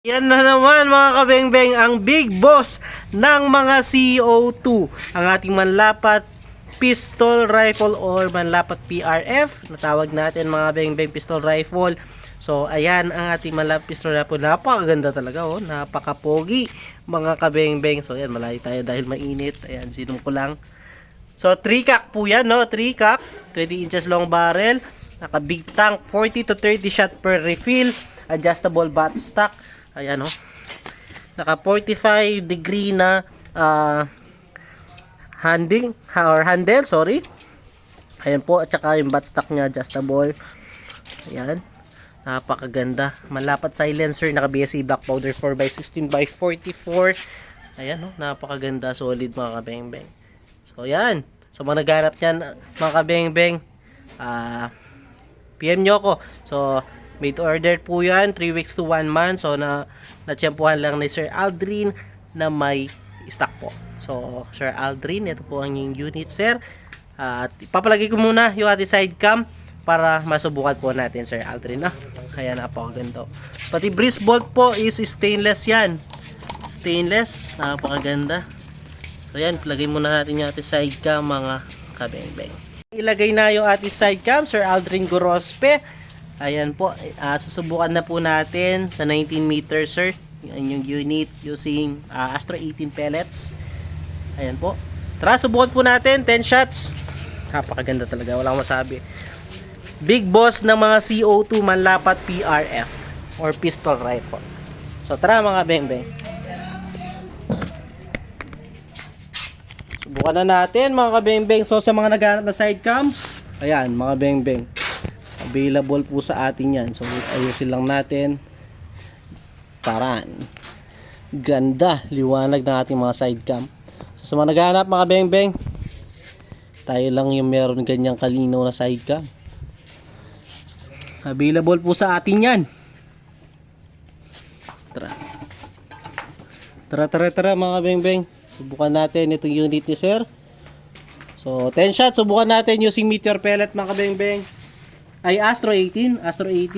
Yan na naman mga kabengbeng ang big boss ng mga CO2. Ang ating manlapat pistol rifle or manlapat PRF. Natawag natin mga bengbeng pistol rifle. So ayan ang ating manlapat pistol rifle. Napakaganda talaga oh. Napakapogi mga kabengbeng. So ayan malayo tayo dahil mainit. Ayan sinum ko lang. So 3-cock po yan no. 3-cock. 20 inches long barrel. Naka big tank. 40 to 30 shot per refill. Adjustable butt stock. Ayan oh. Naka 45 degree na handle, sorry. Ayan po, at saka yung buttstock niya adjustable. Ayan. Napakaganda. Malapat silencer, naka BSC black powder 4x16x44. Ayan oh, napakaganda, solid mga kabengbeng. So ayan. So mga naghanap niyan mga kabengbeng, PM nyo ako. So made to order po yan, 3 weeks to 1 month. So, natsyempuhan lang ni Sir Aldrin na may stock po. So, Sir Aldrin, ito po ang yung unit, sir. At ipapalagay ko muna yung ating side cam para masubukan po natin, Sir Aldrin. Kaya napakaganda. Pati breeze bolt po is stainless yan. Stainless, napakaganda. So, yan, palagay muna natin yung ating side cam, mga kabengbeng. Ilagay na yung ating side cam, Sir Aldrin Gorospe. Ayan po, susubukan na po natin sa 19 meters, sir. Yan yung unit using Astro 18 pellets. Ayan po. Tara, subukan po natin, 10 shots. Napakaganda talaga, walang masabi. Big boss ng mga CO2 manlapat PRF or pistol rifle. So tara mga bengbeng. Subukan na natin mga kabengbeng. So sa mga naghanap na side cam, ayan mga bengbeng. Available po sa atin yan. So ayusin lang natin. Taran. Ganda. Liwanag ng ating mga side cam. So sa mga naghahanap mga bengbeng, tayo lang yung meron ganyang kalinaw na side cam. Available po sa atin yan. Tara. Tara mga bengbeng. Subukan natin itong unit ni sir. So 10 shots. Subukan natin using meteor pellet mga bengbeng. Ay Astro 18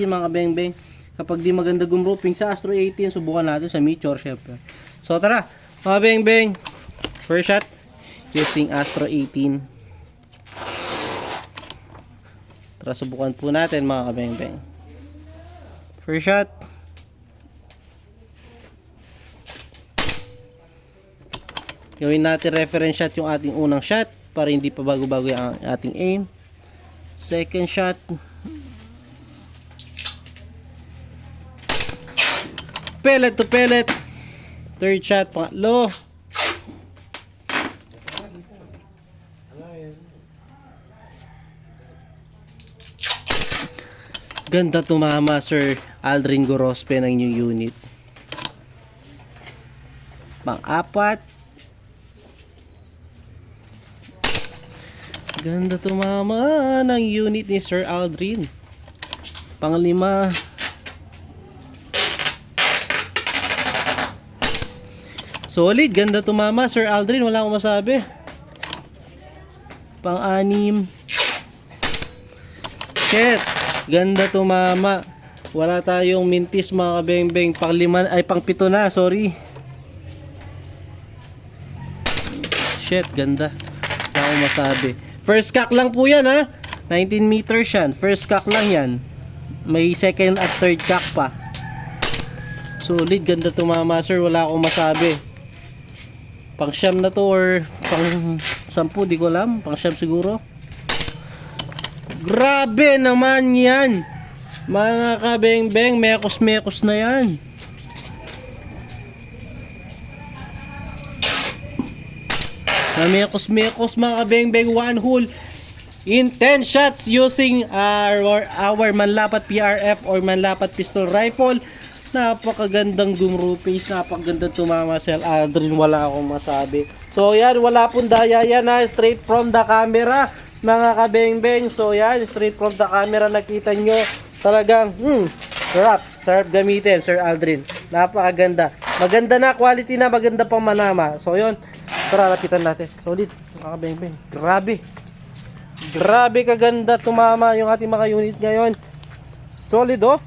mga bengbeng. Kapag di maganda gumrooping sa Astro 18, subukan natin sa Meteor syempre. So tara mga bengbeng, first shot using Astro 18. Tara subukan po natin mga bengbeng. First shot. Gawin natin reference shot yung ating unang shot para hindi pa bago-bago yung ating aim. Second shot. Pellet to pellet. Third shot, pangatlo. Ganda tumama Sir Aldrin Gorospe ng new unit. Pang-apat. Ganda tumama ng unit ni Sir Aldrin. Pang-lima. Solid, ganda tumama Sir Aldrin, wala akong masabi. Pang-anim. Shit, ganda tumama. Wala tayong mintis mga kabengbeng. Pang-lima, ay pang-pito na, sorry. Shit, ganda. Wala akong masabi. First cock lang po yan ha. 19 meters yan. First cock lang yan. May second at third cock pa. Solid, ganda tumama sir. Wala akong masabi. Pang siyam na to or pang 10, di ko alam. Pang siyam siguro. Grabe naman yan. Mga kabengbeng, mekos na yan. Na mekos mga kabengbeng, one hole in 10 shots using our manlapat PRF or manlapat pistol rifle. Napakagandang gumroopings, napakagandang tumama Sir Aldrin, wala akong masabi. So yan, wala pong daya yan ha, straight from the camera mga kabengbeng. So yan, straight from the camera nakita nyo. Talagang sarap gamitin Sir Aldrin. Napakaganda. Maganda na, quality na, maganda pang manama. So yun, tara lapitan natin. Solid mga kabengbeng. Grabe kaganda tumama yung ating mga unit ngayon. Solid oh.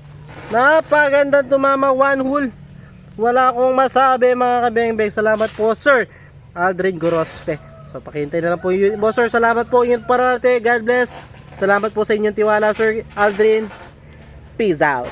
Napaganda tumama, one hole. wala akong masabi mga kabeng-beng. Salamat po Sir Aldrin Gorospe. So pakihintay na lang po yun. Boss sir, salamat po. Ingat parate. God bless. Salamat po sa inyong tiwala Sir Aldrin. Peace out.